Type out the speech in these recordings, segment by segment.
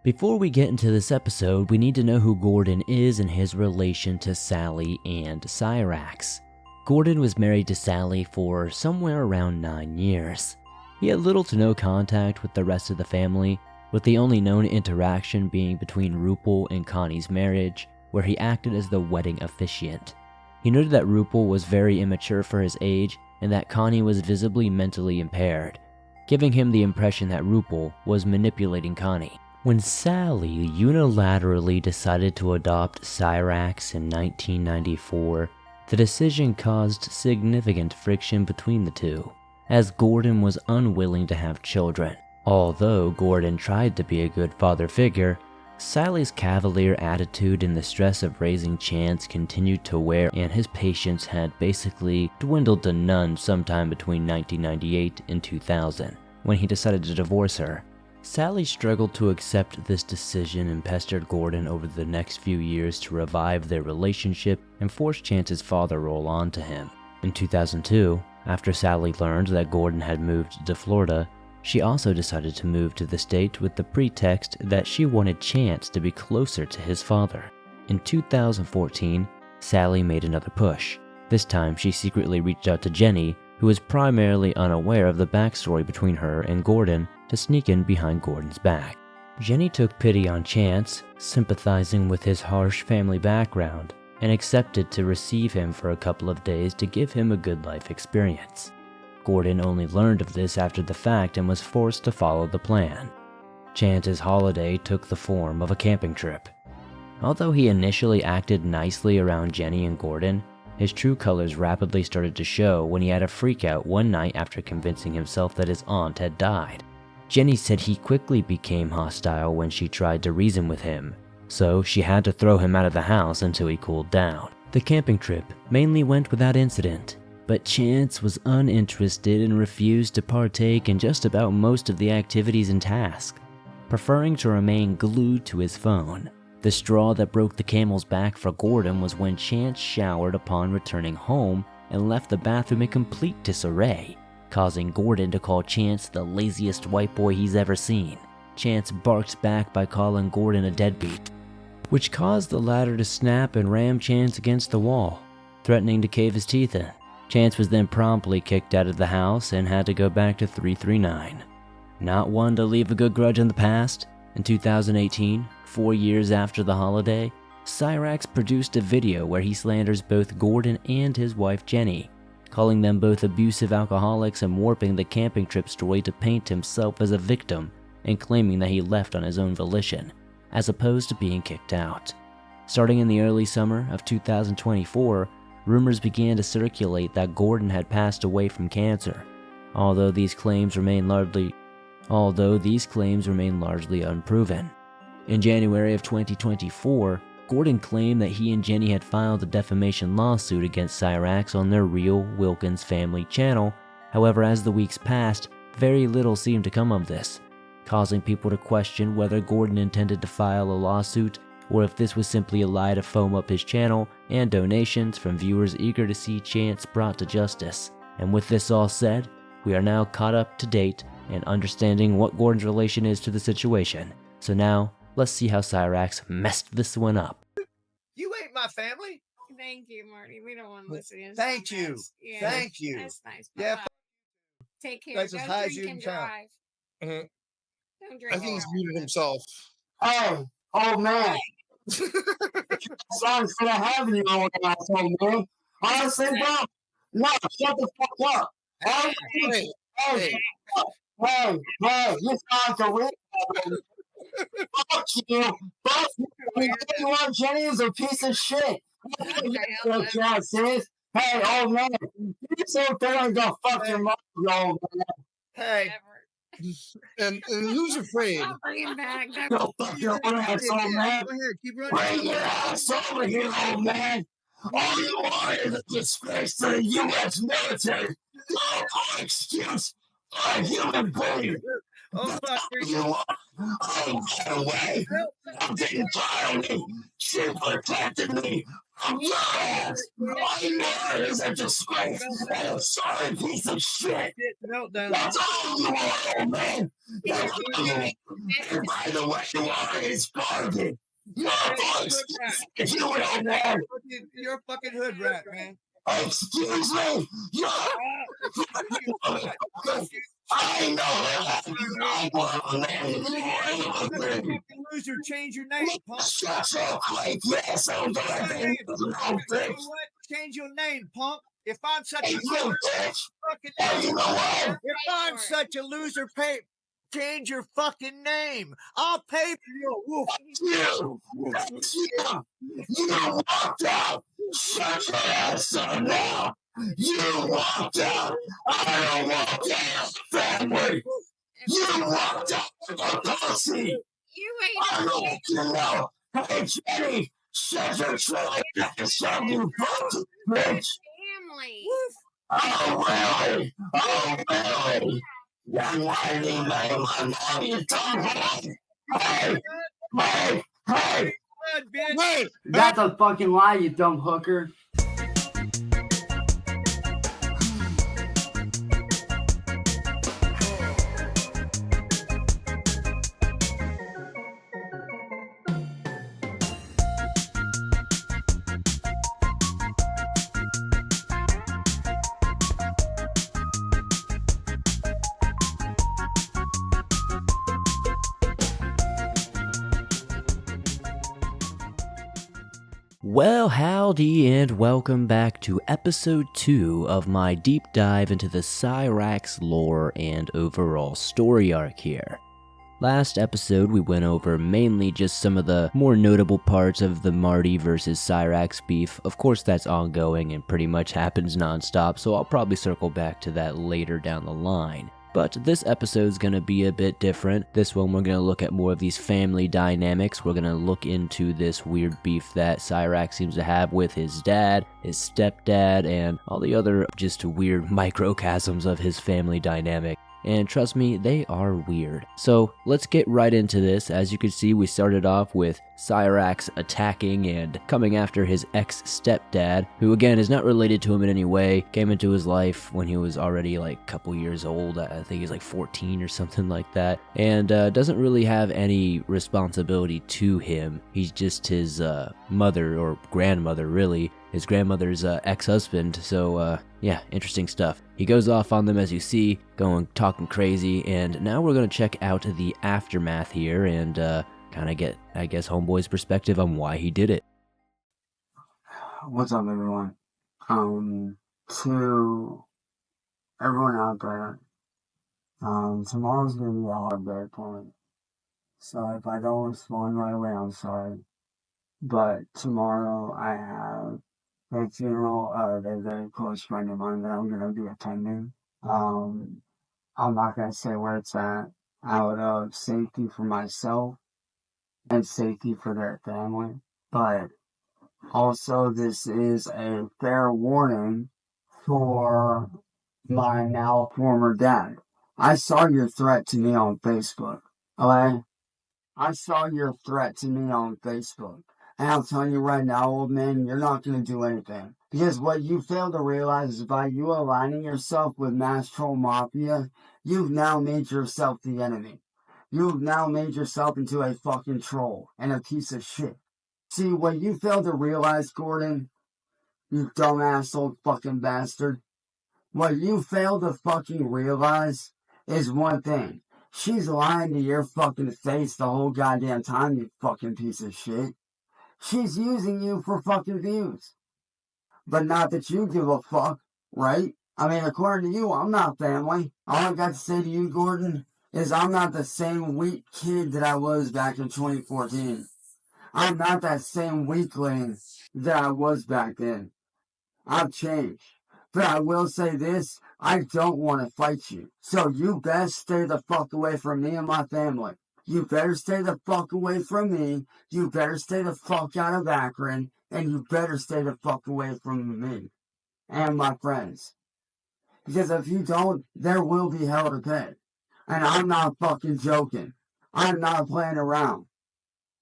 Before we get into this episode, we need to know who Gordon is and his relation to Sally and Cyraxx. Gordon was married to Sally for somewhere around 9 years. He had little to no contact with the rest of the family, with the only known interaction being between Rupel and Connie's marriage, where he acted as the wedding officiant. He noted that Rupel was very immature for his age and that Connie was visibly mentally impaired, giving him the impression that Rupel was manipulating Connie. When Sally unilaterally decided to adopt Cyraxx in 1994, the decision caused significant friction between the two, as Gordon was unwilling to have children. Although Gordon tried to be a good father figure, Sally's cavalier attitude and the stress of raising Chance continued to wear, and his patience had basically dwindled to none sometime between 1998 and 2000, when he decided to divorce her. Sally struggled to accept this decision and pestered Gordon over the next few years to revive their relationship and force Chance's father role onto him. In 2002, after Sally learned that Gordon had moved to Florida, she also decided to move to the state with the pretext that she wanted Chance to be closer to his father. In 2014, Sally made another push. This time, she secretly reached out to Jenny, who was primarily unaware of the backstory between her and Gordon, to sneak in behind Gordon's back. Jenny took pity on Chance, sympathizing with his harsh family background, and accepted to receive him for a couple of days to give him a good life experience. Gordon only learned of this after the fact and was forced to follow the plan. Chance's holiday took the form of a camping trip. Although he initially acted nicely around Jenny and Gordon, his true colors rapidly started to show when he had a freakout one night after convincing himself that his aunt had died. Jenny said he quickly became hostile when she tried to reason with him, so she had to throw him out of the house until he cooled down. The camping trip mainly went without incident, but Chance was uninterested and refused to partake in just about most of the activities and tasks, preferring to remain glued to his phone. The straw that broke the camel's back for Gordon was when Chance showered upon returning home and left the bathroom in complete disarray, causing Gordon to call Chance the laziest white boy he's ever seen. Chance barked back by calling Gordon a deadbeat, which caused the latter to snap and ram Chance against the wall, threatening to cave his teeth in. Chance was then promptly kicked out of the house and had to go back to 339. Not one to leave a good grudge in the past, in 2018, 4 years after the holiday, Cyraxx produced a video where he slanders both Gordon and his wife Jenny, calling them both abusive alcoholics and warping the camping trip story to paint himself as a victim and claiming that he left on his own volition, as opposed to being kicked out. Starting in the early summer of 2024, rumors began to circulate that Gordon had passed away from cancer, although these claims remain largely unproven. In January of 2024, Gordon claimed that he and Jenny had filed a defamation lawsuit against Cyraxx on their Real Wilkins Family channel. However, as the weeks passed, very little seemed to come of this, causing people to question whether Gordon intended to file a lawsuit or if this was simply a lie to foam up his channel and donations from viewers eager to see Chance brought to justice. And with this all said, we are now caught up to date and understanding what Gordon's relation is to the situation. So now, let's see how Cyraxx messed this one up. You ain't my family. Thank you, Marty. We don't want to listen to Thank you. Yeah, Thank you. That's nice. Yeah. Take care. That's as Don't high as drink you and can count. drive. Don't drink. I think he's muted himself. Oh man. Sorry for having you on, asshole, man. Honestly, bro, no, shut the fuck up. Hey, you sound like a weirdo. Fuck you. Fuck you. Everyone, Jenny is a piece of shit. Hey, old man, you so throwing the fucking mouth, old man. Hey. And who's afraid? I'll bring him back. Yo, fuck your ass, old man. Go ahead, keep running. Bring your ass over here, old man. All you want is a disgrace to the U.S. military. No excuse for a human being. Oh, fuck. You want? Oh, get away. I'm getting tired of me. She protected me your ass. My mother is a disgrace and a sorry piece of shit. Meltdown. That's all you are, old man. That's all you are. And by the way, you are is garbage. You're a voice. You old man. You're a fucking hood rat, man. Excuse me. You're I know I want Fucking loser, change your name, punk. Shut up, quick. Yes, I'm You know what? Change your name, punk. If I'm such a loser, if I'm such a loser, change your fucking name. I'll pay for your wolf. You walked out. Shut your ass up now. You walked out. I don't walk out, family. You walked out like a pussy. You ain't I don't want to know. Hey, Jenny, shut your trailer and shut you fucking bitch. family. Oh, really? Oh, really? Young lady, my mom, you don't have. Hey, hey, hey. Hey, That's a fucking lie, you dumb hooker. Well, howdy and welcome back to episode 2 of my deep dive into the Cyrax lore and overall story arc here. Last episode we went over mainly just some of the more notable parts of the Marty versus Cyrax beef. Of course that's ongoing and pretty much happens non-stop, so I'll probably circle back to that later down the line. But this episode's gonna be a bit different. This one we're gonna look at more of these family dynamics. We're gonna look into this weird beef that Cyrax seems to have with his dad, his stepdad, and all the other just weird microcosms of his family dynamic. And trust me, they are weird. So let's get right into this. As you can see, we started off with Cyrax attacking and coming after his ex-stepdad, who again is not related to him in any way, came into his life when he was already like a couple years old. I think he's like 14 or something like that, and doesn't really have any responsibility to him. He's just his mother or grandmother, really. His grandmother's ex-husband, so yeah, interesting stuff. He goes off on them as you see, talking crazy, and now we're going to check out the aftermath here and kind of get, I guess, Homeboy's perspective on why he did it. What's up, everyone? To everyone out there, tomorrow's gonna be a hard day for me. So if I don't respond right away, I'm sorry. But tomorrow I have a funeral of a very close friend of mine that I'm gonna be attending. I'm not gonna say where it's at, out of safety for myself and safety for their family. But also, this is a fair warning for my now former dad. I saw your threat to me on Facebook. Okay? I saw your threat to me on Facebook. And I'm telling you right now, old man, you're not going to do anything. Because what you fail to realize is by you aligning yourself with Mass Troll Mafia, you've now made yourself the enemy. You've now made yourself into a fucking troll and a piece of shit. See, what you fail to realize, Gordon, you dumbass old fucking bastard, what you fail to fucking realize is one thing. She's lying to your fucking face the whole goddamn time, you fucking piece of shit. She's using you for fucking views. But not that you give a fuck, right? I mean, according to you, I'm not family. All I got to say to you, Gordon, is I'm not the same weak kid that I was back in 2014. I'm not that same weakling that I was back then. I've changed. But I will say this, I don't want to fight you. So you best stay the fuck away from me and my family. You better stay the fuck away from me. You better stay the fuck out of Akron. And you better stay the fuck away from me and my friends. Because if you don't, there will be hell to pay. And I'm not fucking joking. I'm not playing around.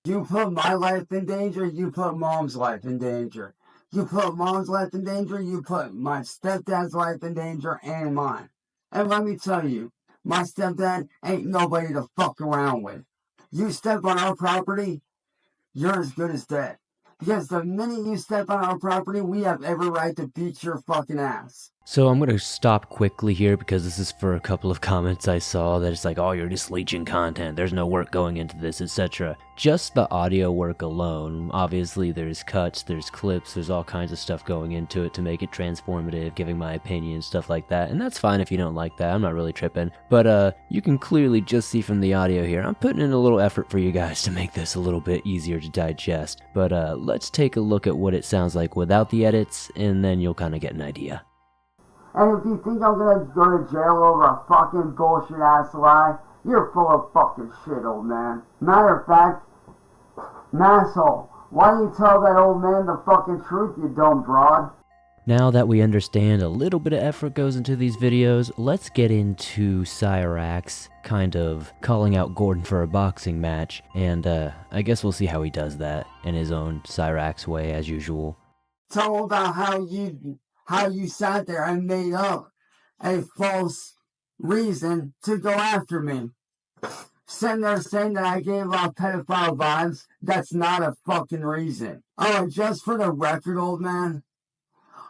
You put my life in danger, you put Mom's life in danger. You put mom's life in danger, you put my stepdad's life in danger, and mine. And let me tell you, my stepdad ain't nobody to fuck around with. You step on our property, you're as good as dead. Because the minute you step on our property, we have every right to beat your fucking ass. So I'm gonna stop quickly here because this is for a couple of comments I saw that it's like, oh, you're just leeching content, there's no work going into this, etc. Just the audio work alone, obviously there's cuts, there's clips, there's all kinds of stuff going into it to make it transformative, giving my opinion, stuff like that, and that's fine if you don't like that, I'm not really tripping. But you can clearly just see from the audio here, I'm putting in a little effort for you guys to make this a little bit easier to digest. But let's take a look at what it sounds like without the edits, and then you'll kind of get an idea. And if you think I'm gonna go to jail over a fucking bullshit ass lie, you're full of fucking shit, old man. Matter of fact, masshole, why don't you tell that old man the fucking truth, you dumb broad? Now that we understand a little bit of effort goes into these videos, let's get into Cyraxx kind of calling out Gordon for a boxing match, and I guess we'll see how he does that in his own Cyraxx way as usual. Tell him about how you sat there and made up a false reason to go after me. Sitting there saying that I gave off pedophile vibes, that's not a fucking reason. Oh, just for the record, old man,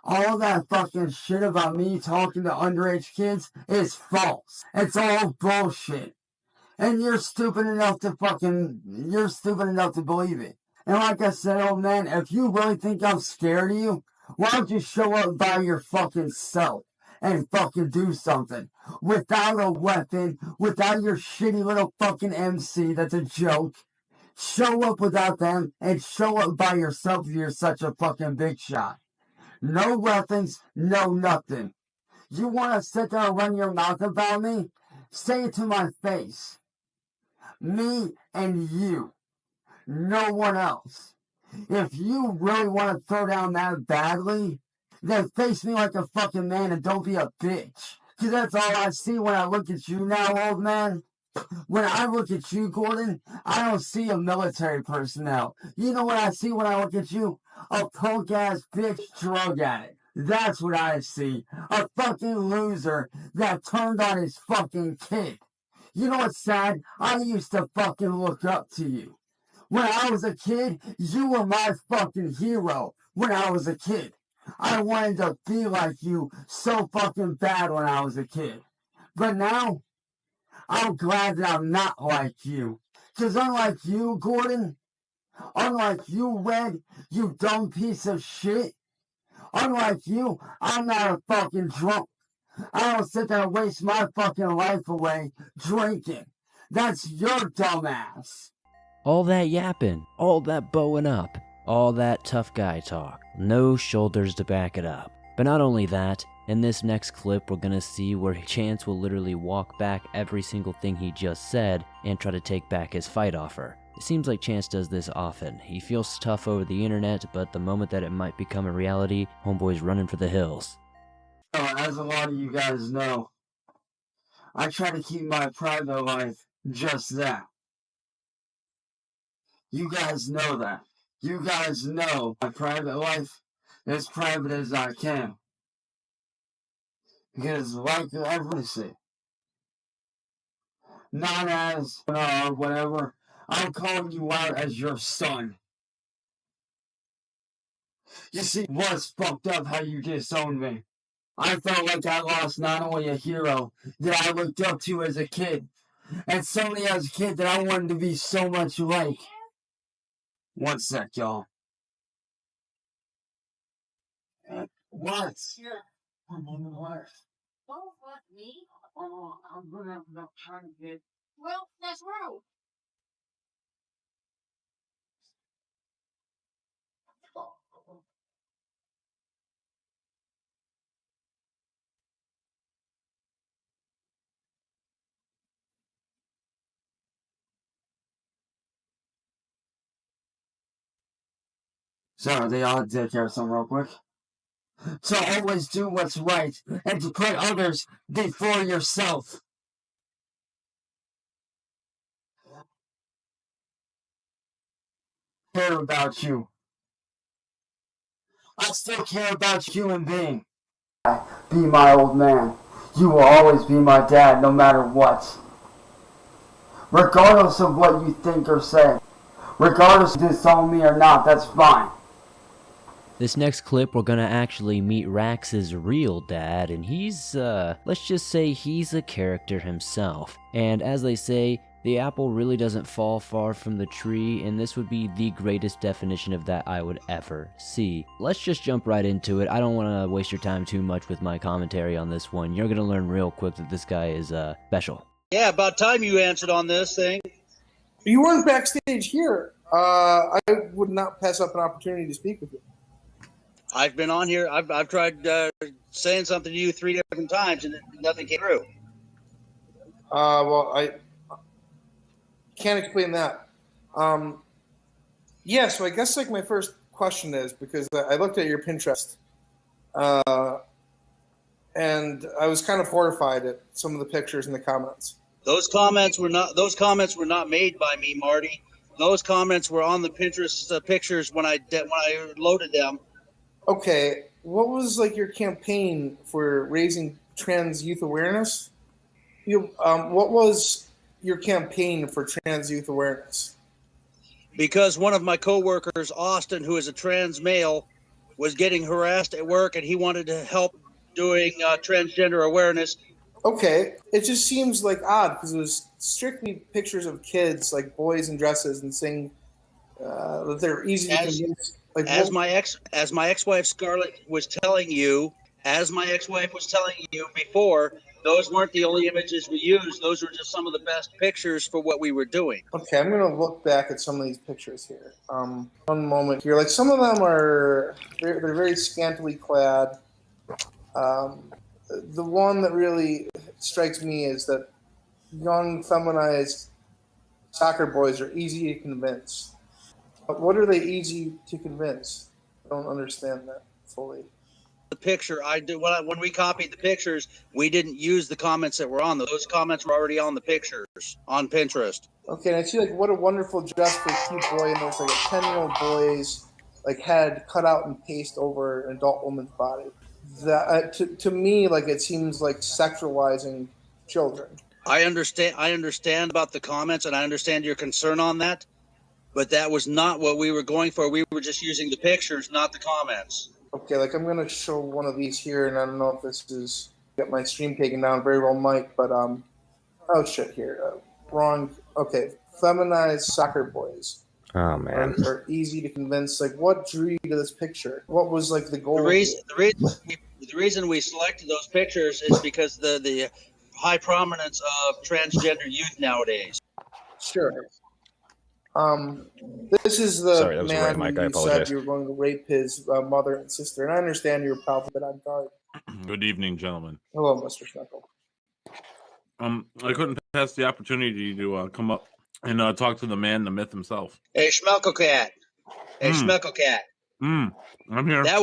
all that fucking shit about me talking to underage kids is false. It's all bullshit. And you're stupid enough to believe it. And like I said, old man, if you really think I'm scared of you, why don't you show up by your fucking self and fucking do something? Without a weapon, without your shitty little fucking MC that's a joke. Show up without them and show up by yourself if you're such a fucking big shot. No weapons, no nothing. You want to sit there and run your mouth about me? Say it to my face. Me and you. No one else. If you really want to throw down that badly, then face me like a fucking man and don't be a bitch. Cause that's all I see when I look at you now, old man. When I look at you, Gordon, I don't see a military personnel. You know what I see when I look at you? A punk-ass bitch drug addict. That's what I see. A fucking loser that turned on his fucking kid. You know what's sad? I used to fucking look up to you. When I was a kid, you were my fucking hero when I was a kid. I wanted to be like you so fucking bad when I was a kid. But now, I'm glad that I'm not like you. Because unlike you, Gordon, unlike you, Red, you dumb piece of shit, unlike you, I'm not a fucking drunk. I don't sit there and waste my fucking life away drinking. That's your dumbass. All that yapping, all that bowing up, all that tough guy talk, no shoulders to back it up. But not only that, in this next clip we're gonna see where Chance will literally walk back every single thing he just said and try to take back his fight offer. It seems like Chance does this often. He feels tough over the internet, but the moment that it might become a reality, homeboy's running for the hills. As a lot of you guys know, I try to keep my private life just that. You guys know that. You guys know my private life as private as I can. Because like everyone say, not as whatever, I'm calling you out as your son. You see, what's fucked up how you disowned me. I felt like I lost not only a hero that I looked up to as a kid, and somebody as a kid that I wanted to be so much like. One sec, y'all. What? I'm on the wife. Oh, fuck me. Oh, I'm gonna have enough time to get. Well, that's rude. Sorry, they all take care of something real quick. To always do what's right and to put others before yourself. Care about you. I still care about you, human being. Be my old man. You will always be my dad, no matter what. Regardless of what you think or say. Regardless if you disown me or not, that's fine. This next clip, we're gonna actually meet Rax's real dad, and he's, let's just say he's a character himself. And as they say, the apple really doesn't fall far from the tree, and this would be the greatest definition of that I would ever see. Let's just jump right into it. I don't want to waste your time too much with my commentary on this one. You're gonna learn real quick that this guy is, special. Yeah, about time you answered on this thing. You weren't backstage here. I would not pass up an opportunity to speak with you. I've been on here. I've tried saying something to you 3 different times, and nothing came through. Well, I can't explain that. Yeah, so I guess like my first question is, because I looked at your Pinterest, and I was kind of horrified at some of the pictures in the comments. Those comments were not made by me, Marty. Those comments were on the Pinterest pictures when I loaded them. Okay, what was like your campaign for raising trans youth awareness? What was your campaign for trans youth awareness? Because one of my coworkers, Austin, who is a trans male, was getting harassed at work, and he wanted to help doing transgender awareness. Okay, it just seems like odd because it was strictly pictures of kids, like boys in dresses, and saying that they're easy to convince. Like, as my ex-wife Scarlett was telling you, before, those weren't the only images we used. Those were just some of the best pictures for what we were doing. Okay, I'm gonna look back at some of these pictures here. One moment here. Like some of them are they're very scantily clad. The one that really strikes me is that young feminized soccer boys are easy to convince. But what are they easy to convince? I don't understand that fully. The picture when we copied the pictures, we didn't use the comments that were on them. Those comments were already on the pictures on Pinterest. Okay, and I see like what a wonderful dress for a cute boy, and there's like a 10-year-old boy's like head cut out and paste over an adult woman's body. That to me, like it seems like sexualizing children. I understand about the comments, and I understand your concern on that, but that was not what we were going for. We were just using the pictures, not the comments. Okay, like I'm gonna show one of these here, and I don't know if this is get my stream taken down. Very well might, but oh shit, here wrong. Okay, feminized soccer boys. Oh man, are easy to convince. Like, what drew you to this picture? What was like the goal? The reason we selected those pictures is because the high prominence of transgender youth nowadays. Sure. This is the man who said you were going to rape his mother and sister, and I understand you're probably on guard. Good evening, gentlemen. Hello, Mr. Schmeckel. I couldn't pass the opportunity to come up and talk to the man, the myth himself. Hey, Schmelko Cat. Schmelko Cat. I'm here. That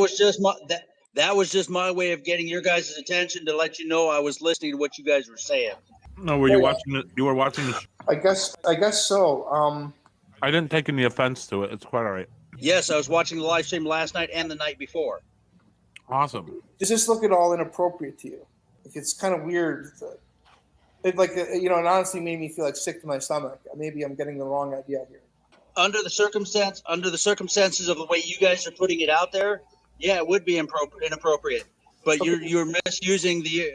was just my way of getting your guys' attention to let you know I was listening to what you guys were saying. No, were you watching it? You were watching the I guess so. I didn't take any offense to it. It's quite all right. Yes, I was watching the live stream last night and the night before. Awesome. Does this look at all inappropriate to you? Like, it's kind of weird. It it honestly made me feel like sick to my stomach. Maybe I'm getting the wrong idea here. Under the circumstances of the way you guys are putting it out there, yeah, it would be inappropriate. But Okay. you're misusing the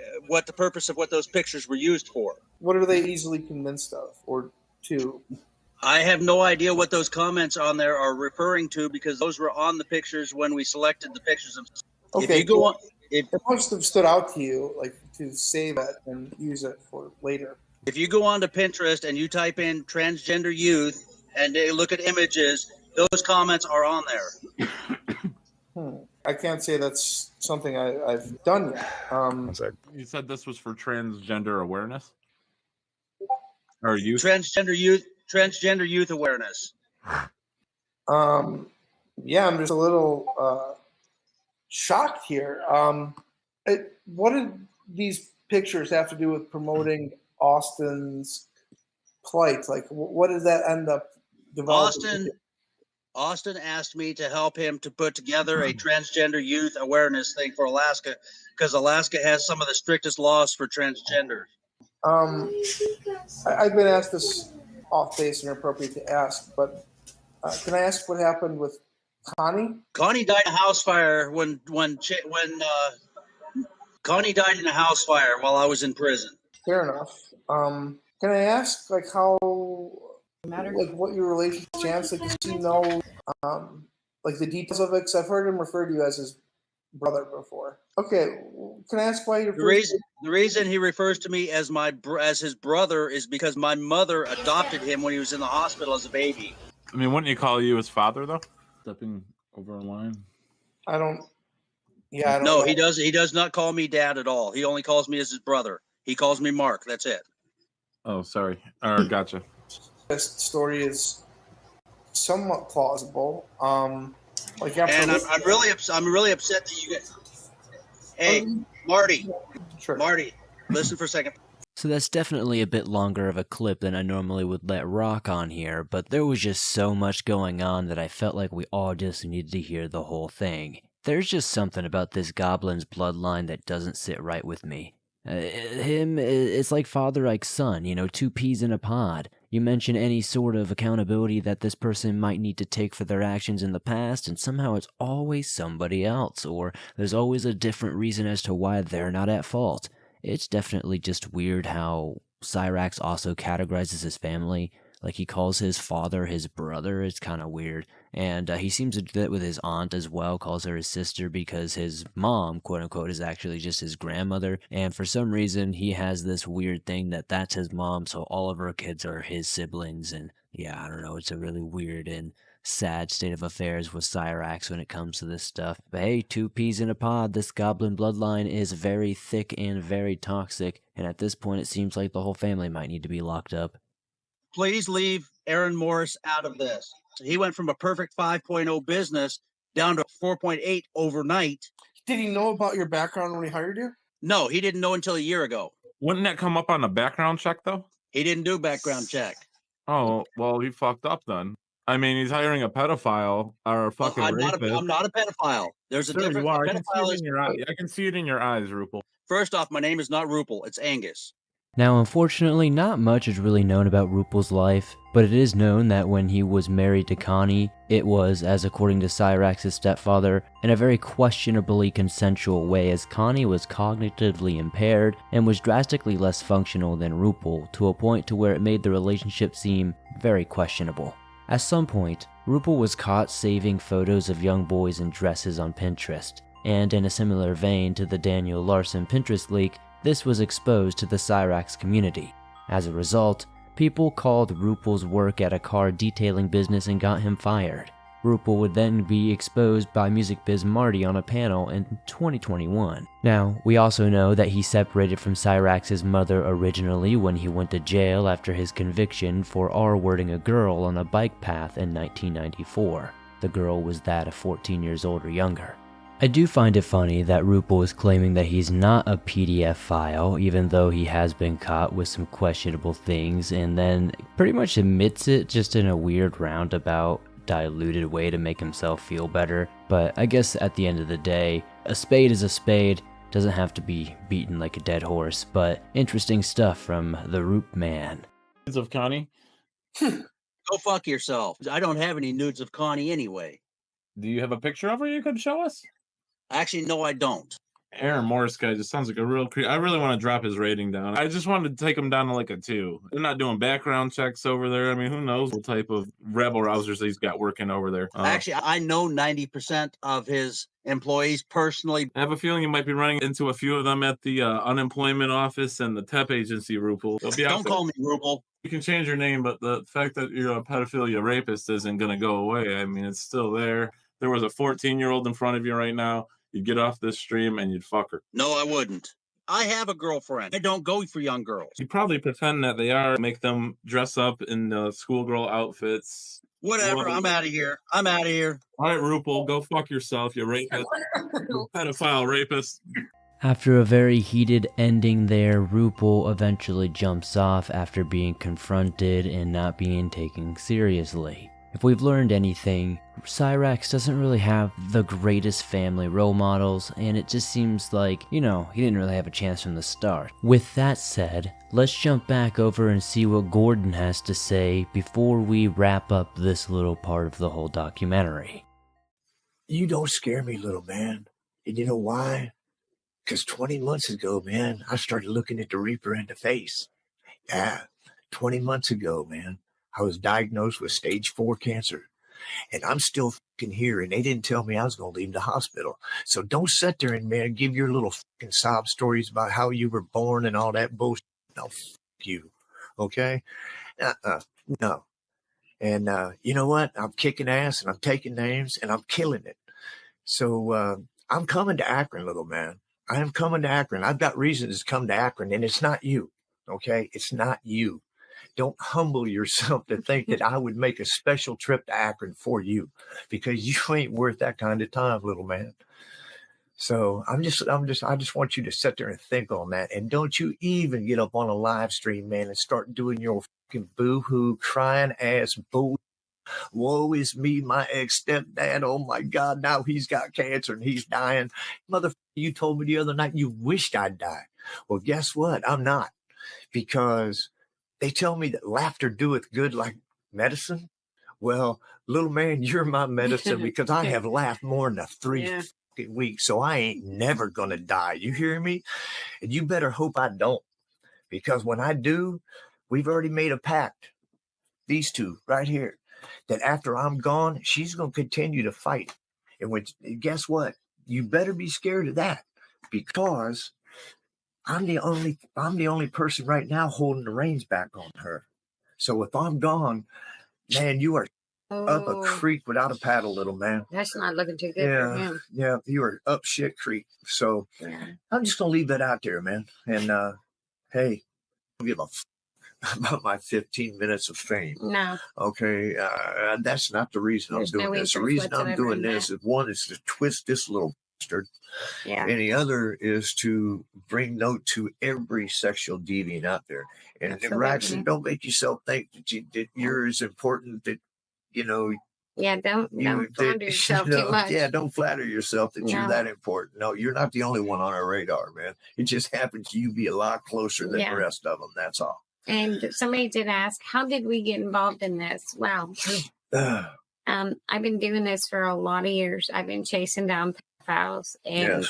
purpose of what those pictures were used for. What are they easily convinced of or to? I have no idea what those comments on there are referring to because those were on the pictures when we selected the pictures. Okay, if you go on, it must have stood out to you, like to save it and use it for later. if you go on to Pinterest and you type in transgender youth and they look at images, those comments are on there. I can't say that's something I've done yet. You said this was for transgender awareness? Or youth? Transgender youth awareness. Yeah, I'm just a little shocked here. What did these pictures have to do with promoting Austin's plight? Like, what does that end up developing? Austin asked me to help him to put together a transgender youth awareness thing for Alaska, because Alaska has some of the strictest laws for transgenders. I've been asked this off base and inappropriate to ask, but can I ask what happened with Connie? Connie died in a house fire when Connie died in a house fire while I was in prison. Fair enough. Can I ask like how, like what your relationship chance? Like, does he know like the details of it? Because I've heard him refer to you as his brother before. Okay, can I ask why you're The reason he refers to me as his brother is because my mother adopted him when he was in the hospital as a baby. I mean, wouldn't he call you his father though? Stepping over a line. I don't. Yeah, I don't. No, know. he does not call me dad at all. He only calls me as his brother. He calls me Mark. That's it. Oh, sorry. Gotcha. This story is somewhat plausible. Like and I'm really upset that you get. Hey, Marty. Sure. Marty, listen for a second. So that's definitely a bit longer of a clip than I normally would let rock on here, but there was just so much going on that I felt like we all just needed to hear the whole thing. There's just something about this goblin's bloodline that doesn't sit right with me. It's like father like son, you know, two peas in a pod. You mention any sort of accountability that this person might need to take for their actions in the past, and somehow it's always somebody else, or there's always a different reason as to why they're not at fault. It's definitely just weird how Cyraxx also categorizes his family. Like, he calls his father his brother. It's kind of weird. And he seems to do that with his aunt as well, calls her his sister because his mom, quote-unquote, is actually just his grandmother. And for some reason, he has this weird thing that that's his mom, so all of her kids are his siblings. And yeah, I don't know, it's a really weird and sad state of affairs with Cyraxx when it comes to this stuff. But hey, two peas in a pod, this goblin bloodline is very thick and very toxic. And at this point, it seems like the whole family might need to be locked up. Please leave Aaron Morris out of this. He went from a perfect 5.0 business down to 4.8 overnight. Did he know about your background when he hired you? No, he didn't know until a year ago. Wouldn't that come up on a background check though? He didn't do a background check. Oh, well, he fucked up then. I mean, he's hiring a pedophile or a fucking rapist. I'm not a pedophile. There's a difference. You are. I can see it in your eyes, Rupel. First off, my name is not Rupel. It's Angus. Now, unfortunately, not much is really known about Rupel's life, but it is known that when he was married to Connie, it was, as according to Cyraxx's stepfather, in a very questionably consensual way, as Connie was cognitively impaired and was drastically less functional than Rupel, to a point to where it made the relationship seem very questionable. At some point, Rupel was caught saving photos of young boys in dresses on Pinterest, and in a similar vein to the Daniel Larson Pinterest leak, this was exposed to the Cyraxx community. As a result, people called Rupel's work at a car detailing business and got him fired. Rupel would then be exposed by music biz Marty on a panel in 2021. Now, we also know that he separated from Cyraxx's mother originally when he went to jail after his conviction for R-wording a girl on a bike path in 1994. The girl was that of 14 years old or younger. I do find it funny that Rupel is claiming that he's not a PDF file, even though he has been caught with some questionable things, and then pretty much admits it just in a weird roundabout, diluted way to make himself feel better. But I guess at the end of the day, a spade is a spade, doesn't have to be beaten like a dead horse, but interesting stuff from the Roop Man. Nudes of Connie? Go fuck yourself. I don't have any nudes of Connie anyway. Do you have a picture of her you could show us? Actually, no, I don't. Aaron Morris guy just sounds like a real creep. I really want to drop his rating down. I just wanted to take him down to like a 2. They're not doing background checks over there. I mean, who knows what type of rebel rousers he's got working over there. Actually, I know 90% of his employees personally. I have a feeling you might be running into a few of them at the unemployment office and the TEP agency, Rupel. Don't call me Rupel. You can change your name, but the fact that you're a pedophilia rapist isn't going to go away. I mean, it's still there. There was a 14-year-old in front of you right now. You'd get off this stream and you'd fuck her. No, I wouldn't. I have a girlfriend. I don't go for young girls. You probably pretend that they are, make them dress up in schoolgirl outfits. Whatever, I'm out of here. I'm out of here. All right, Rupel, go fuck yourself, you rapist. You pedophile rapist. After a very heated ending there, Rupel eventually jumps off after being confronted and not being taken seriously. If we've learned anything, Cyraxx doesn't really have the greatest family role models, and it just seems like, he didn't really have a chance from the start. With that said, let's jump back over and see what Gordon has to say before we wrap up this little part of the whole documentary. You don't scare me, little man. And you know why? Because 20 months ago, man, I started looking at the Reaper in the face. Yeah, 20 months ago, man, I was diagnosed with stage 4 cancer. And I'm still fucking here, and they didn't tell me I was going to leave the hospital. So don't sit there and, man, give your little fucking sob stories about how you were born and all that bullshit. No, fuck you. Okay? No. And you know what? I'm kicking ass, and I'm taking names, and I'm killing it. So I'm coming to Akron, little man. I am coming to Akron. I've got reasons to come to Akron, and it's not you. Okay? It's not you. Don't humble yourself to think that I would make a special trip to Akron for you, because you ain't worth that kind of time, little man. So I just want you to sit there and think on that. And don't you even get up on a live stream, man, and start doing your fucking boo-hoo crying ass bull. Woe is me, my ex-stepdad. Oh my God, now he's got cancer and he's dying. Motherfucker, you told me the other night you wished I'd die. Well, guess what? I'm not, because they tell me that laughter doeth good like medicine. Well, little man, you're my medicine, because I have laughed more than 3 fucking weeks, so I ain't never gonna die. You hear me? And you better hope I don't, because when I do, we've already made a pact, these two right here, that after I'm gone, she's gonna continue to fight. And guess what? You better be scared of that, because I'm the only person right now holding the reins back on her. So if I'm gone, man, you are up a creek without a paddle, little man. That's not looking too good for him. Yeah, you are up shit creek. So I'm just gonna leave that out there, man. And hey, I don't give a about my 15 minutes of fame. No. Okay, that's not the reason I'm doing this. The reason I'm doing this is, one, is to twist this little bastard. Yeah. And the other is to bring note to every sexual deviant out there. And Raxxnation, don't make yourself think that you're as important that, Yeah, don't flatter yourself too much. Yeah, don't flatter yourself that you're that important. No, you're not the only one on our radar, man. It just happens you be a lot closer than the rest of them. That's all. And somebody did ask, how did we get involved in this? Well, I've been doing this for a lot of years. I've been chasing down pedophiles, and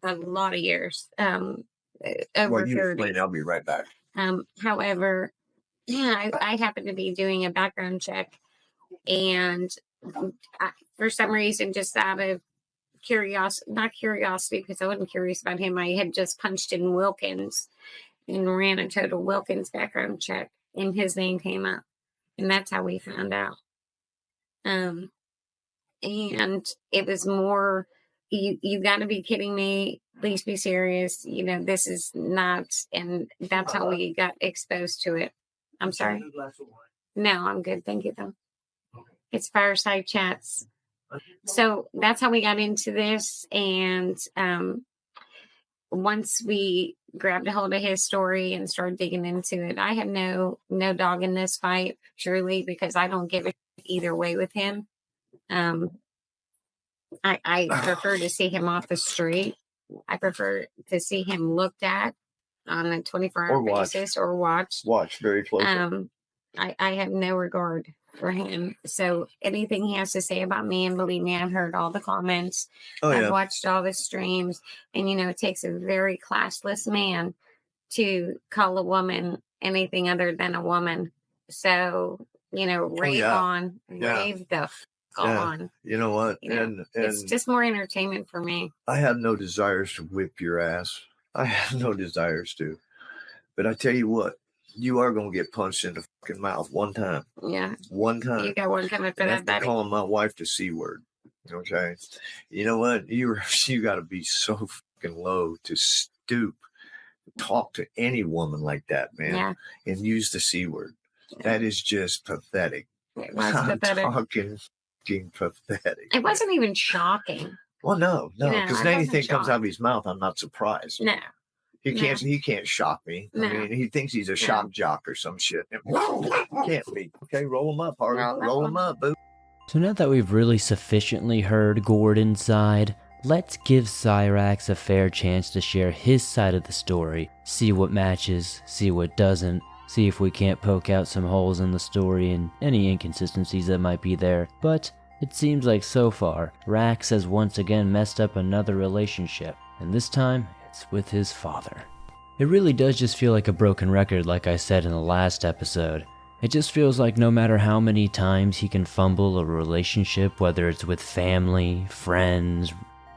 a lot of years. Over 30. I'll be right back. However, I happen to be doing a background check, and for some reason, just out of not curiosity, because I wasn't curious about him, I had just punched in Wilkins and ran a total Wilkins background check, and his name came up, and that's how we found out. And it was more, you got to be kidding me. Please be serious. This is not, and that's how we got exposed to it. I'm sorry. No, I'm good. Thank you, though. It's Fireside Chats. So that's how we got into this. And once we grabbed a hold of his story and started digging into it, I have no dog in this fight, truly, because I don't give a either way with him. I prefer to see him off the street. I prefer to see him looked at on a 24-hour basis or watched. Watch very closely. I have no regard for him. So anything he has to say about me, and believe me, I've heard all the comments. I've watched all the streams, and it takes a very classless man to call a woman anything other than a woman. So, rave on, rave the on. You know what? And it's just more entertainment for me. I have no desires to whip your ass. I have no desires to. But I tell you what, you are going to get punched in the fucking mouth one time. Yeah. One time. You got one coming for that, buddy. Calling my wife the C word. Okay. You know what? You got to be so fucking low to stoop, talk to any woman like that, man, and use the C word. Yeah. That is just pathetic. It was pathetic. Talking fucking pathetic. It wasn't even shocking. Well, no, because anything comes out of his mouth, I'm not surprised. No. He can't shock me. I mean, he thinks he's a shock jock or some shit. Can't be. Okay, roll him up, Harley. Roll him up, boo. So now that we've really sufficiently heard Gordon's side, let's give Cyraxx a fair chance to share his side of the story, see what matches, see what doesn't, see if we can't poke out some holes in the story and any inconsistencies that might be there. But it seems like so far, Rax has once again messed up another relationship, and this time it's with his father. It really does just feel like a broken record, like I said in the last episode. It just feels like no matter how many times he can fumble a relationship, whether it's with family, friends,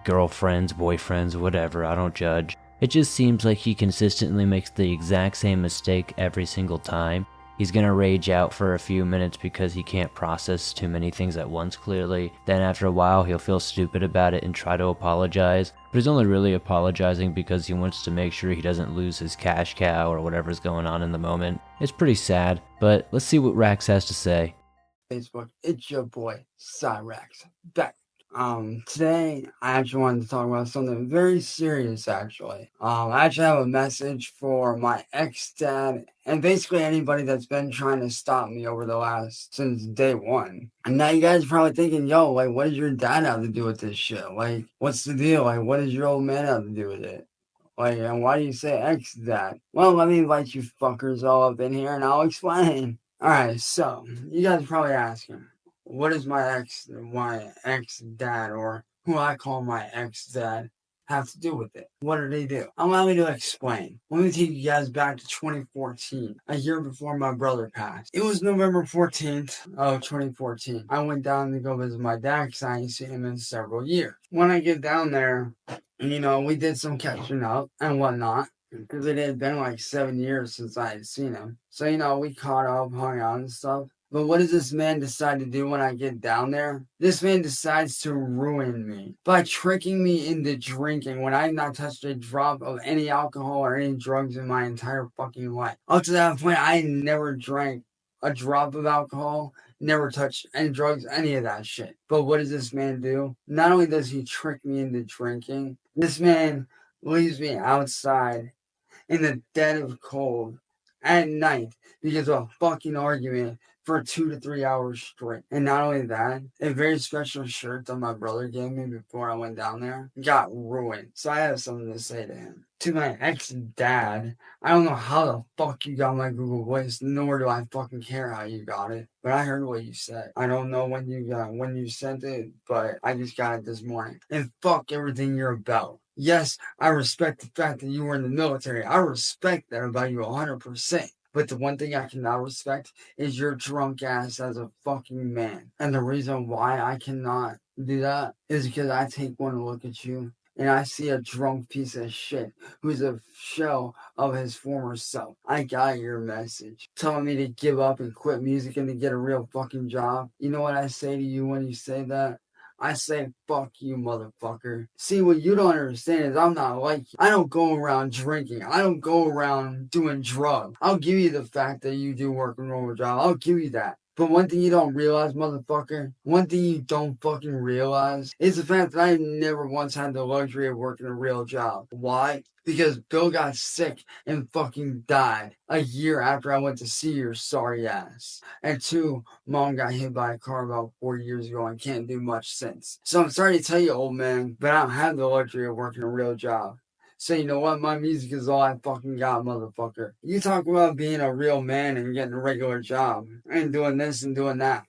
girlfriends, boyfriends, whatever, I don't judge. It just seems like he consistently makes the exact same mistake every single time. He's gonna rage out for a few minutes because he can't process too many things at once clearly. Then after a while he'll feel stupid about it and try to apologize. But he's only really apologizing because he wants to make sure he doesn't lose his cash cow or whatever's going on in the moment. It's pretty sad, but let's see what Rax has to say. Facebook, it's your boy, Cyrax, back. Today I actually wanted to talk about something very serious, actually. I actually have a message for my ex-dad and basically anybody that's been trying to stop me since day one. And now you guys are probably thinking, yo, like, what does your dad have to do with this shit? Like, what's the deal? Like, what does your old man have to do with it? Like, and why do you say ex-dad? Well, let me invite you fuckers all up in here and I'll explain. Alright, so, you guys are probably asking, what does my ex-dad, or who I call my ex-dad, have to do with it? What did he do? Allow me to explain. Let me take you guys back to 2014, a year before my brother passed. It was November 14th of 2014. I went down to go visit my dad because I ain't seen him in several years. When I get down there, we did some catching up and whatnot, because it had been like 7 years since I had seen him. So, we caught up, hung out and stuff. But what does this man decide to do when I get down there? This man decides to ruin me by tricking me into drinking when I've not touched a drop of any alcohol or any drugs in my entire fucking life. Up to that point, I never drank a drop of alcohol, never touched any drugs, any of that shit. But what does this man do? Not only does he trick me into drinking, this man leaves me outside in the dead of cold at night because of a fucking argument for 2 to 3 hours straight. And not only that, a very special shirt that my brother gave me before I went down there got ruined. So I have something to say to him. To my ex-dad, I don't know how the fuck you got my Google Voice, nor do I fucking care how you got it. But I heard what you said. I don't know when you sent it, but I just got it this morning. And fuck everything you're about. Yes, I respect the fact that you were in the military. I respect that about you 100%. But the one thing I cannot respect is your drunk ass as a fucking man. And the reason why I cannot do that is because I take one look at you and I see a drunk piece of shit who's a shell of his former self. I got your message telling me to give up and quit music and to get a real fucking job. You know what I say to you when you say that? I say, fuck you, motherfucker. See, what you don't understand is I'm not like you. I don't go around drinking. I don't go around doing drugs. I'll give you the fact that you do work a normal job. I'll give you that. But one thing you don't realize, motherfucker, one thing you don't fucking realize is the fact that I never once had the luxury of working a real job. Why? Because Bill got sick and fucking died a year after I went to see your sorry ass. And 2, Mom got hit by a car about 4 years ago and can't do much since. So I'm sorry to tell you, old man, but I don't have the luxury of working a real job. So you know what? My music is all I fucking got, motherfucker. You talk about being a real man and getting a regular job and doing this and doing that.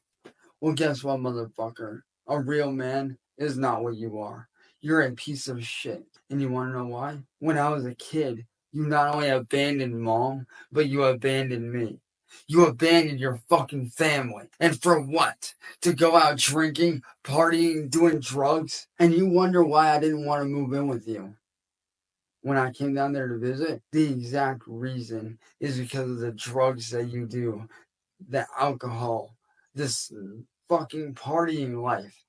Well, guess what, motherfucker? A real man is not what you are. You're a piece of shit. And you want to know why? When I was a kid, you not only abandoned Mom, but you abandoned me. You abandoned your fucking family. And for what? To go out drinking, partying, doing drugs? And you wonder why I didn't want to move in with you. When I came down there to visit, the exact reason is because of the drugs that you do, the alcohol, this fucking partying life.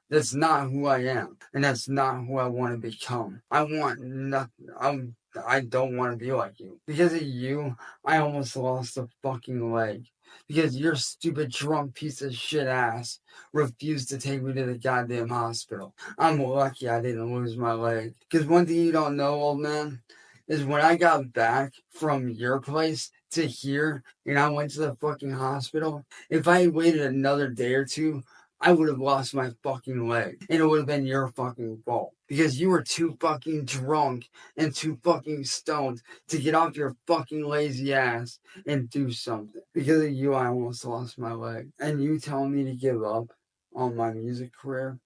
That's not who I am, and that's not who I want to become. I want nothing. I don't want to be like you. Because of you, I almost lost a fucking leg. Because your stupid drunk piece of shit ass refused to take me to the goddamn hospital. I'm lucky I didn't lose my leg. Because one thing you don't know, old man, is when I got back from your place to here and I went to the fucking hospital, if I had waited another day or two, I would have lost my fucking leg. And it would have been your fucking fault. Because you were too fucking drunk and too fucking stoned to get off your fucking lazy ass and do something. Because of you, I almost lost my leg. And you telling me to give up on my music career?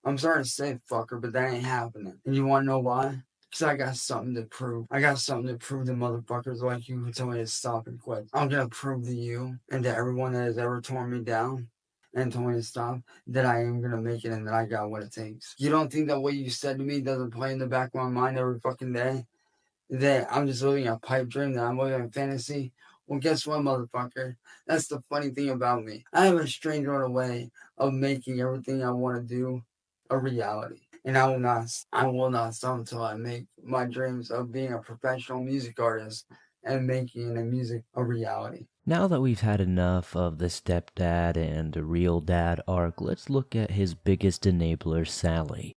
I'm sorry to say, fucker, but that ain't happening. And you want to know why? Because I got something to prove. I got something to prove to motherfuckers like you who tell me to stop and quit. I'm going to prove to you and to everyone that has ever torn me down and told me to stop that I am going to make it and that I got what it takes. You don't think that what you said to me doesn't play in the back of my mind every fucking day? That I'm just living a pipe dream, that I'm living a fantasy? Well, guess what, motherfucker? That's the funny thing about me. I have a strange way of making everything I want to do a reality. And I will not stop until I make my dreams of being a professional music artist and making the music a reality. Now that we've had enough of the stepdad and real dad arc, let's look at his biggest enabler, Sally.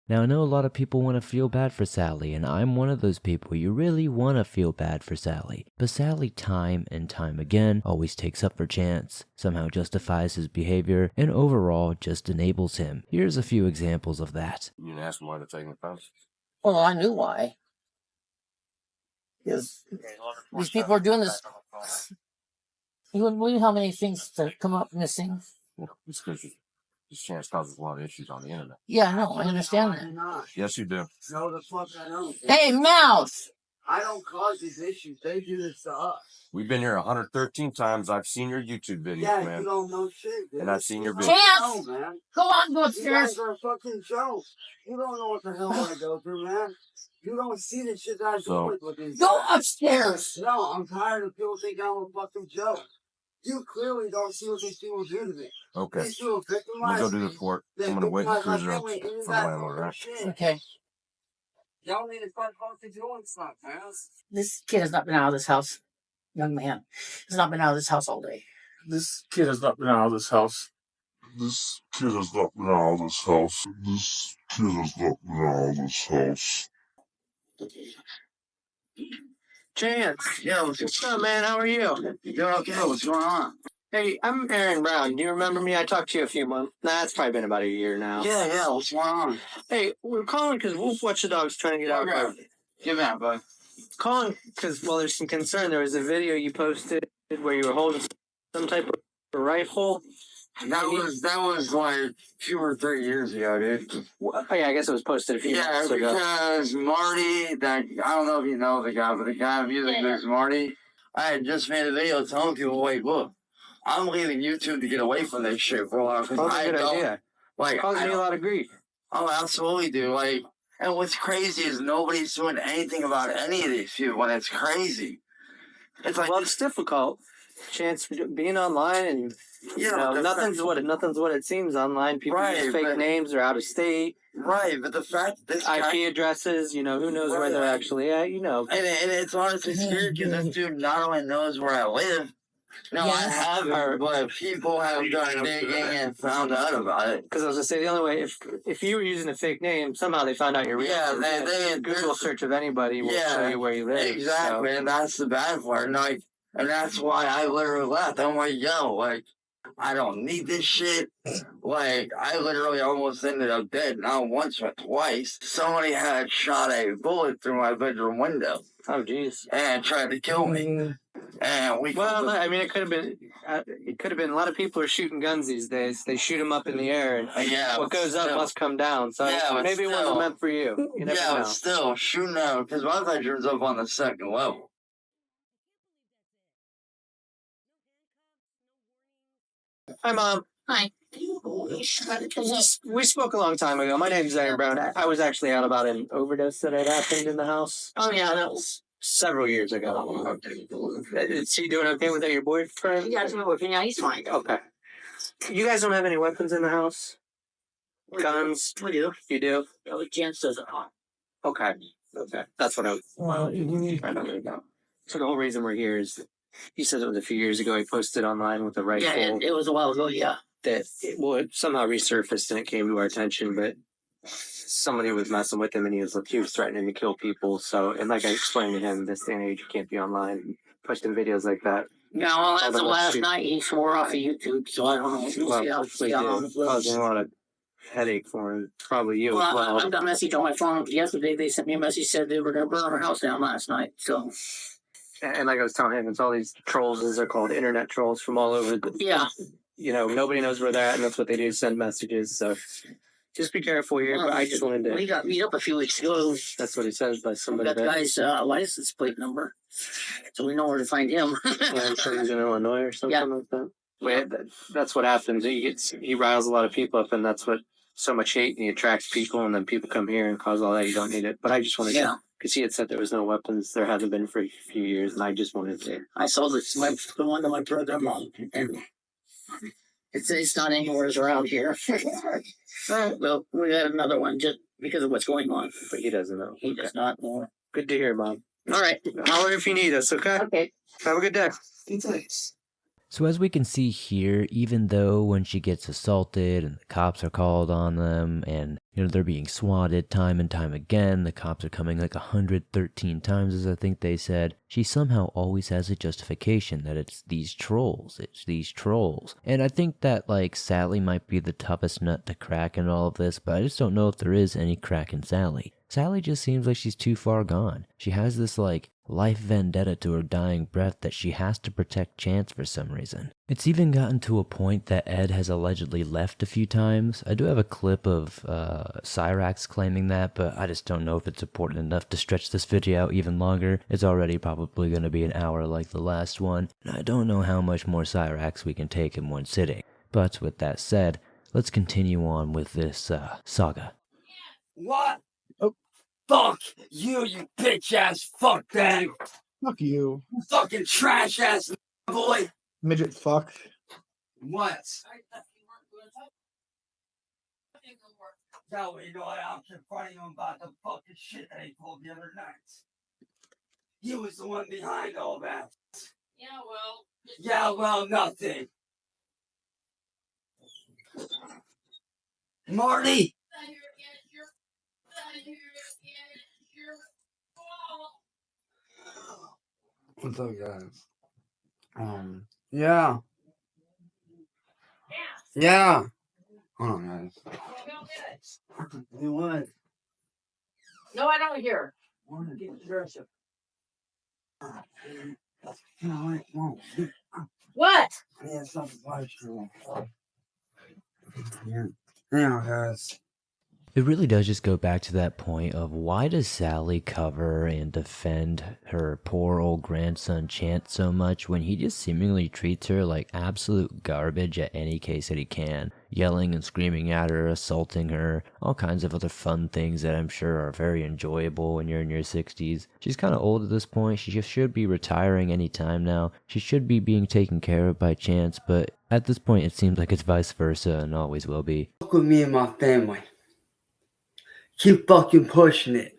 Now, I know a lot of people want to feel bad for Sally, and I'm one of those people. You really want to feel bad for Sally. But Sally, time and time again, always takes up for Chance, somehow justifies his behavior, and overall just enables him. Here's a few examples of that. You didn't ask him why they're taking the fence? Well, I knew why. Because these people are doing this. You wouldn't believe how many things that come up missing. Well, it's because this Chance causes a lot of issues on the internet. Yeah, I know. I understand that. Yes, you do. No, the fuck I don't. Hey, Mouse! I don't cause these issues. They do this to us. We've been here 113 times. I've seen your YouTube videos, Yeah, man. you don't know shit, dude. And I've seen your videos. Chance! No, man. Go on, go You upstairs. guys are a fucking joke. You don't know what the hell I go through, man. You don't see the shit that I do with these Go guys. upstairs. No, I'm tired of people thinking I'm a fucking joke. You clearly don't see what these people do to me. Okay. These people Let me go do the fort. I'm going to wait in the cruiser up for the landlord, right? Okay. Y'all need to start fucking doing stuff, man. This kid has not been out of this house. Young man has not been out of this house all day. This kid has not been out of this house. This kid has not been out of this house. This kid has not been out of this house. Chance. Yo, What's up, man? How are you? you're okay. What's going on? Hey, I'm Aaron Brown. Do you remember me? I talked to you a few months. Nah, it's probably been about a year now. Yeah, what's going on? Hey, we're calling because Wolf Watch the Dog's trying to get out. Give me out, bud. Calling because, well, there's some concern. There was a video you posted where you were holding some type of rifle. That was like 2 or 3 years ago, dude. Oh, yeah, I guess it was posted a few months ago. Yeah, because Marty, I don't know if you know the guy, but the guy in music is Marty. I had just made a video telling people, wait, look, I'm leaving YouTube to get away from this shit for a while. That's a good idea. Like, causing me a lot of grief. Oh, absolutely, dude. Like, and what's crazy is nobody's doing anything about any of these people, and it's crazy. It's like, well, it's difficult. Chance being online and nothing's what it seems online. People use fake names, are out of state. Right, but the fact that this IP addresses, who knows where they're actually at, And it's honestly scary because this dude not only knows where I live. No, I haven't, but people have done digging and found out about it. Because I was going to say, the only way, if you were using a fake name, somehow they found out your real name. Yeah, they Google search of anybody will show you where you live. Exactly, so. And that's the bad part. And that's why I literally left. I'm like, I don't need this shit. Like, I literally almost ended up dead, not once but twice. Somebody had shot a bullet through my bedroom window. Oh, jeez. And tried to kill me. And it could have been. A lot of people are shooting guns these days. They shoot them up in the air, and what goes up must come down. So maybe it wasn't meant for you. You never know. But still, shooting out, because my bedroom's up on the 2nd level. Hi, Mom. Hi. We spoke a long time ago. My name's Aaron Brown. I was actually out about an overdose that had happened in the house. Oh, yeah, that was several years ago. Is he doing okay without your boyfriend? Yeah, it's my boyfriend. Yeah, he's fine. Okay. You guys don't have any weapons in the house? Guns? We do. You do? Yeah, Chance doesn't. Okay. That's what I was trying to know. So the whole reason we're here is, he said it was a few years ago, he posted online with a rifle. Yeah, it was a while ago, yeah. That it somehow resurfaced and it came to our attention, but somebody was messing with him and he was threatening to kill people. So, and like I explained to him, this day and age, you can't be online and posting videos like that. Yeah, well, that's the last night he swore off of YouTube, so I don't know. We'll see how causing a lot of headache for him. Probably you. Well, I've got a message on my phone. Yesterday they sent me a message, said they were going to burn our house down last night. So, and like I was telling him, it's all these trolls, as they're called, internet trolls from all over. Nobody knows where they're at, and that's what they do, send messages. So just be careful here. But I just wanted to. He got beat up a few weeks ago. That's what he says by somebody. We got the guy's license plate number, so we know where to find him. I'm sure he's in Illinois or something like that. Wait, that's what happens. He riles a lot of people up, and that's what so much hate, and he attracts people, and then people come here and cause all that. You don't need it. But I just wanted to, because he had said there was no weapons. There hasn't been for a few years, and I just wanted to. I saw the one to my brother-in-law, and it's not anywhere around here. All right, well, we got another one just because of what's going on. But he doesn't know. He does not know. Good to hear, Mom. All right. Holler if you need us, okay? Okay. Have a good day. Thanks. So as we can see here, even though when she gets assaulted and the cops are called on them and, they're being swatted time and time again, the cops are coming like 113 times, as I think they said, she somehow always has a justification that it's these trolls. And I think that, Sally might be the toughest nut to crack in all of this, but I just don't know if there is any crack in Sally. Sally just seems like she's too far gone. She has this, life vendetta to her dying breath that she has to protect Chance for some reason. It's even gotten to a point that Ed has allegedly left a few times. I do have a clip of Cyraxx claiming that, but I just don't know if it's important enough to stretch this video out even longer. It's already probably going to be an hour like the last one, and I don't know how much more Cyraxx we can take in one sitting. But with that said, let's continue on with this saga. What? Fuck you bitch ass fuck bag. Fuck you. Fucking trash ass boy. Midget fuck. What? That way, I'm confronting him about the fucking shit that he pulled the other night. He was the one behind all that. Yeah, well, nothing. Marty! What's up, guys? Yeah. Hold on, guys. You what? No, I don't hear. What? Yeah, something like that. Yeah, guys. It really does just go back to that point of why does Sally cover and defend her poor old grandson Chance so much when he just seemingly treats her like absolute garbage at any case that he can, yelling and screaming at her, assaulting her, all kinds of other fun things that I'm sure are very enjoyable when you're in your 60s. She's kind of old at this point. She just should be retiring any time now. She should be being taken care of by Chance, but at this point it seems like it's vice versa and always will be. Fuck with me and my family. Keep fucking pushing it.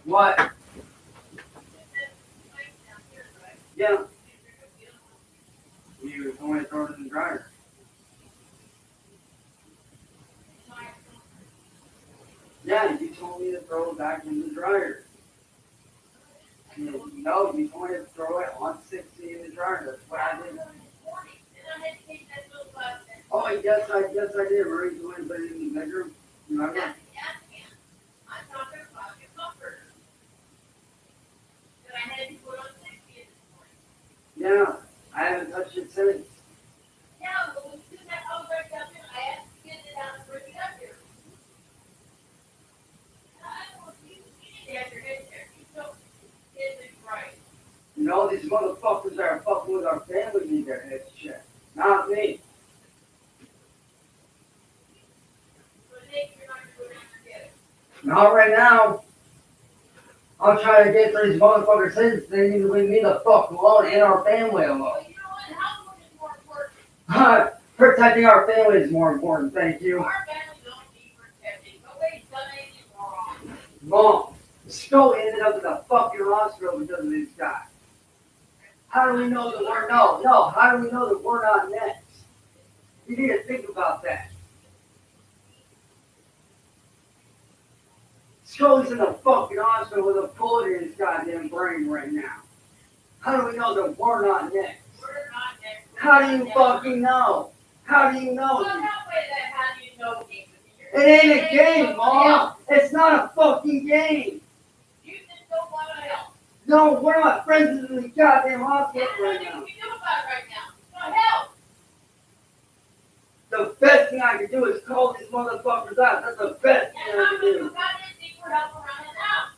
What? Yeah. You told me to throw it in the dryer. Yeah, you told me to throw it back in the dryer. No, you told me to throw it on 60 in the dryer. That's what I did. Oh, yes, I did. Marie, you went to put it in the bedroom. Remember? I'm talking about your comfort. That I had to put on 60 this morning. Yeah, I haven't touched it since. Yeah, but when you that house right down there, I asked to get it down and bring it up here. I don't want you to have your head there. You don't get it right. You know, these motherfuckers that are fucking with our family need their heads checked. Not me. Not right now. I'll try to get these motherfuckers sentenced. They need to leave me the fuck alone and our family alone. Well, you know what? How much is more important? Protecting our family is more important, thank you. Our family don't need protecting. Nobody's done anything wrong. Mom, Stowe ended up in the fucking hospital because of this guy. How do we know that we're how do we know that we're not next? You need to think about that. Scully's in the fucking hospital with a bullet in his goddamn brain right now. How do we know that we're not next? We're not next. How do you fucking know? How do you know? Well, how do you know? It ain't a game, Mom. It's not a fucking game. You just don't want to help. No, one of my friends is in the goddamn hospital That's right what now. you can do about it right now. No help. The best thing I can do is call these motherfuckers out. That's the best thing And I how can many do. you got in secret help around his house?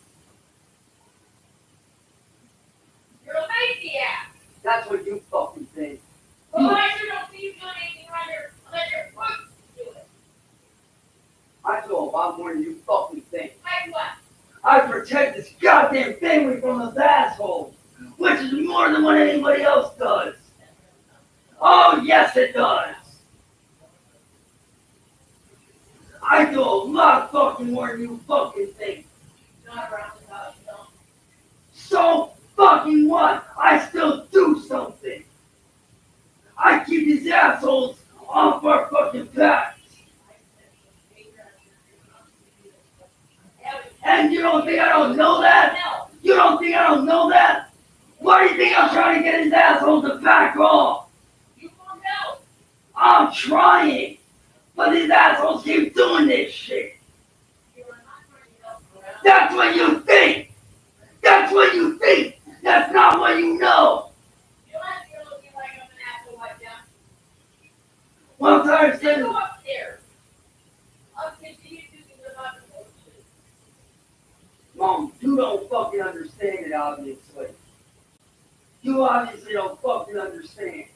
You're a lazy ass. That's what you fucking think. Well, I sure don't see you doing anything around here unless your folks do it. I know a lot more than you fucking think. Like what? I protect this goddamn family from those assholes, which is more than what anybody else does. Oh, yes, it does. I do a lot fucking more than you fucking think. Not around his house, you don't. So fucking what? I still do something. I keep these assholes off our fucking backs. And you don't think I don't know that? You don't think I don't know that? Why do you think I'm trying to get these assholes to back off? You won't know. I'm trying. But these assholes keep doing this shit. You're not trying to help around. That's what you think. That's what you think. That's not what you know. You don't have to go looking like I'm an asshole like that. One time Just saying, go upstairs. I'll continue to do the possible. Mom, you don't fucking understand it, obviously. You obviously don't fucking understand.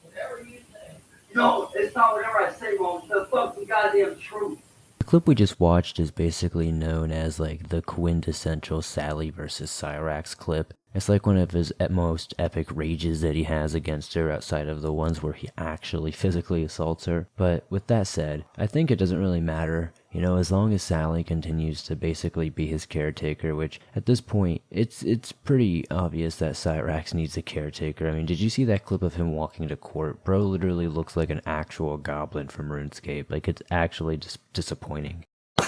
Whatever you say. No, it's not whatever I say, Mom. It's the fucking goddamn truth. The clip we just watched is basically known as like the quintessential Sally versus Cyraxx clip. It's like one of his most epic rages that he has against her outside of the ones where he actually physically assaults her. But with that said, I think it doesn't really matter, you know, as long as Sally continues to basically be his caretaker, which at this point, it's pretty obvious that Cyraxx needs a caretaker. I mean, did you see that clip of him walking to court? Bro literally looks like an actual goblin from RuneScape. Like, it's actually just disappointing. I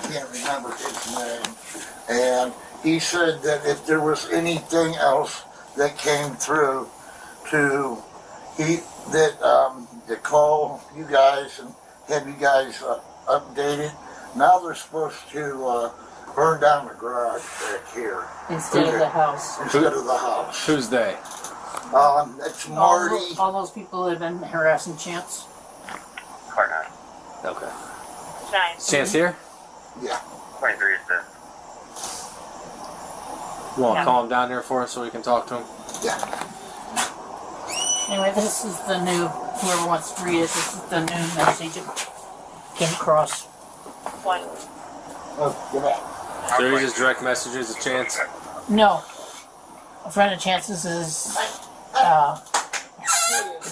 can't remember his name. And he said that if there was anything else that came through to call you guys and have you guys updated. Now they're supposed to burn down the garage back here. Instead of the house. Instead of the house. Who's they? It's Marty. All those people that have been harassing Chance. Okay. Nice. Chance here? Yeah. 23 is the. You want to call him down here for us so we can talk to him? Yeah. Anyway, this is the new, whoever wants to read it, this is the new message that came across. One. Oh, get back. So these just direct messages to Chance? No. A friend of Chance's is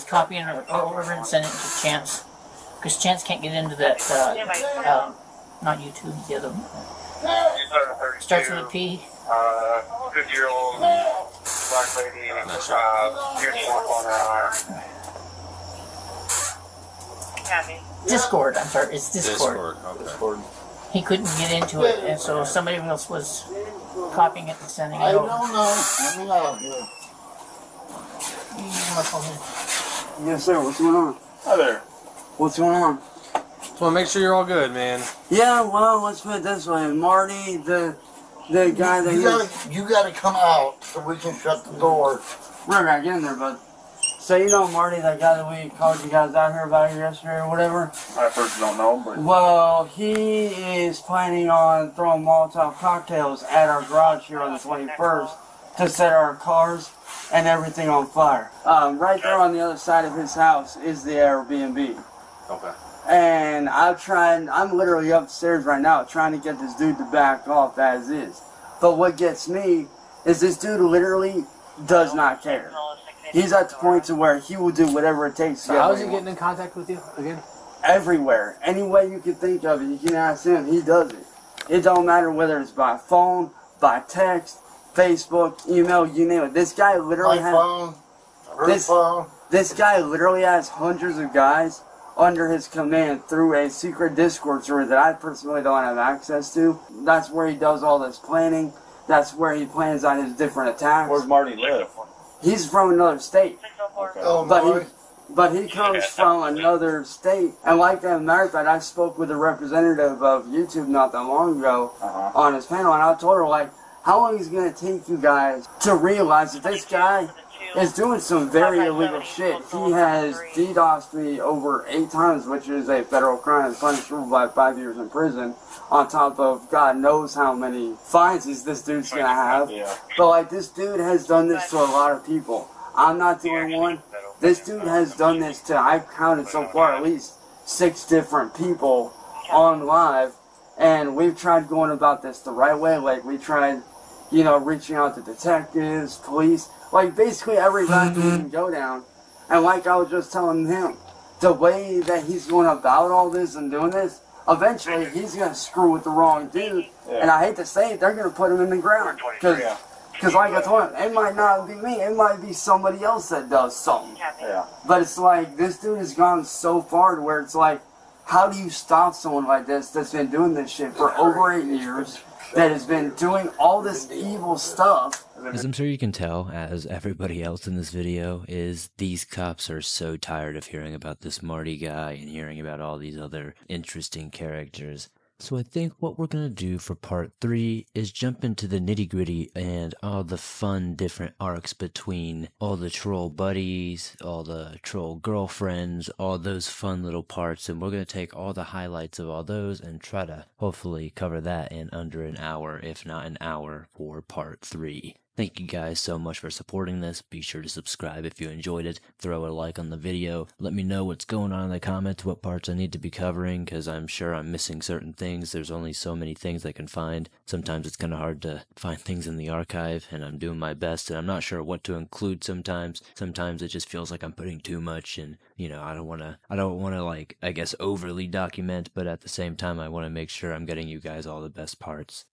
copying it over and sending it to Chance. Because Chance can't get into that, not YouTube, the other one. Starts with a P. 50-year-old black lady, beautiful on her arm. Discord, I'm sorry, it's Discord. Okay. He couldn't get into it, and so somebody else was copying it and sending it I over. don't know. Let me out here. Yes, sir. What's going on? Hi there. What's going on? Just want to make sure you're all good, man. Yeah, well, let's put it this way. Marty, the guy that You gotta come out so we can shut the door. We're back in there, but so you know Marty, that guy that we called you guys out here about yesterday or whatever? I first don't know, but Well, he is planning on throwing Molotov cocktails at our garage here on the 21st to set our cars and everything on fire. Right there on the other side of his house is the Airbnb. Okay. And I'm literally upstairs right now trying to get this dude to back off as is. But what gets me is this dude literally does not care. He's at the point to where he will do whatever it takes to So get how what is he he getting wants. in contact with you again? Everywhere. Any way you can think of it, you can ask him. He does it. It don't matter whether it's by phone, by text, Facebook, email, you name it. This guy literally My phone, her phone, This guy literally has hundreds of guys under his command through a secret Discord server that I personally don't have access to. That's where he does all this planning. That's where he plans on his different attacks. Where's Marty live? He's from another state. Okay. But he comes from another state. And like that matter of fact, I spoke with a representative of YouTube not that long ago on his panel, and I told her, like, how long is it going to take you guys to realize that this guy is doing some very illegal shit? He has DDoSed me over 8 times, which is a federal crime punishable by 5 years in prison, on top of God knows how many fines this dude's going to have. But, like, this dude has done this to a lot of people. I'm not the only one. This dude has done this to, I've counted so far, at least 6 different people on live. And we've tried going about this the right way. Like, we tried, you know, reaching out to detectives, police, like basically every route we can go down. And like I was just telling him, the way that he's going about all this and doing this, eventually he's going to screw with the wrong dude. And I hate to say it, they're going to put him in the ground. Because like I told him, it might not be me, it might be somebody else that does something. But it's like, this dude has gone so far to where it's like, how do you stop someone like this that's been doing this shit for over 8 years, that has been doing all this evil stuff? As I'm sure you can tell, as everybody else in this video, is these cops are so tired of hearing about this Marty guy and hearing about all these other interesting characters. So I think what we're going to do for part 3 is jump into the nitty gritty and all the fun different arcs between all the troll buddies, all the troll girlfriends, all those fun little parts, and we're going to take all the highlights of all those and try to hopefully cover that in under an hour, if not an hour, for part 3. Thank you guys so much for supporting this. Be sure to subscribe if you enjoyed it. Throw a like on the video. Let me know what's going on in the comments, what parts I need to be covering, because I'm sure I'm missing certain things. There's only so many things I can find. Sometimes it's kind of hard to find things in the archive, and I'm doing my best, and I'm not sure what to include sometimes. Sometimes it just feels like I'm putting too much, and, you know, I don't want to, like, I guess, overly document, but at the same time, I want to make sure I'm getting you guys all the best parts.